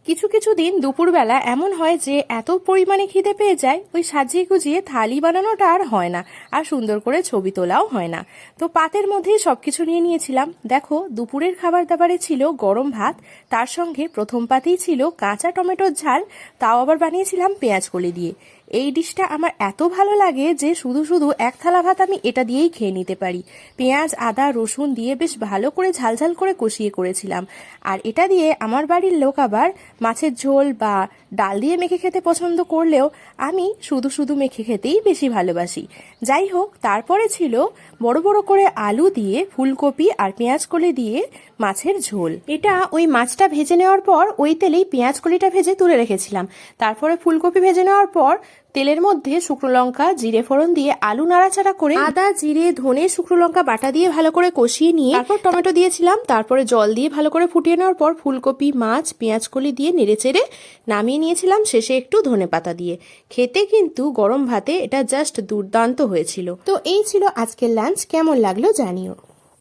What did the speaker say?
কিছু কিছু দিন দুপুরবেলা এমন হয় যে এত পরিমাণে খিদে পেয়ে যায় ওই সাজিয়ে গুজিয়ে থালি বানানোটা আর হয় না, আর সুন্দর করে ছবি তোলাও হয় না। তো পাতের মধ্যেই সবকিছু নিয়ে নিয়েছিলাম। দেখো, দুপুরের খাবার দাবারে ছিল গরম ভাত, তার সঙ্গে প্রথম পাতেই ছিল কাঁচা টমেটোর ঝাল, তাও আবার বানিয়েছিলাম পেঁয়াজ কলি দিয়ে। এই ডিশটা আমার এত ভালো লাগে যে শুধু শুধু এক থালা ভাত আমি এটা দিয়েই খেয়ে নিতে পারি। পেঁয়াজ আদা রসুন দিয়ে বেশ ভালো করে ঝালঝাল করে কষিয়ে করেছিলাম। আর এটা দিয়ে আমার বাড়ির লোক আবার মাছের ঝোল বা ডাল দিয়ে মেখে খেতে পছন্দ করলেও আমি শুধু শুধু মেখে খেতেই বেশি ভালোবাসি। যাই হোক, তারপরে ছিল বড় বড় করে আলু দিয়ে ফুলকপি আর পেঁয়াজ কলি দিয়ে মাছের ঝোল। এটা ওই মাছটা ভেজে নেওয়ার পর ওই তেলেই পেঁয়াজ কলিটা ভেজে তুলে রেখেছিলাম। তারপরে ফুলকপি ভেজে নেওয়ার পর তেলের মধ্যে শুকনো লঙ্কা জিরে ফোড়ন দিয়ে আলু নাড়াচাড়া করে আদা জিরে ধনে শুকনো লঙ্কা বাটা দিয়ে ভালো করে কষিয়ে নিয়ে তারপর টমেটো দিয়েছিলাম। তারপরে জল দিয়ে ভালো করে ফুটিয়ে নেওয়ার পর ফুলকপি মাছ পেঁয়াজ কলি দিয়ে নেড়েচেড়ে নামিয়ে নিয়েছিলাম, শেষে একটু ধনেপাতা দিয়ে। খেতে কিন্তু গরম ভাতে এটা জাস্ট দুর্দান্ত হয়েছিল। তো এই ছিল আজকের লাঞ্চ, কেমন লাগলো জানিও।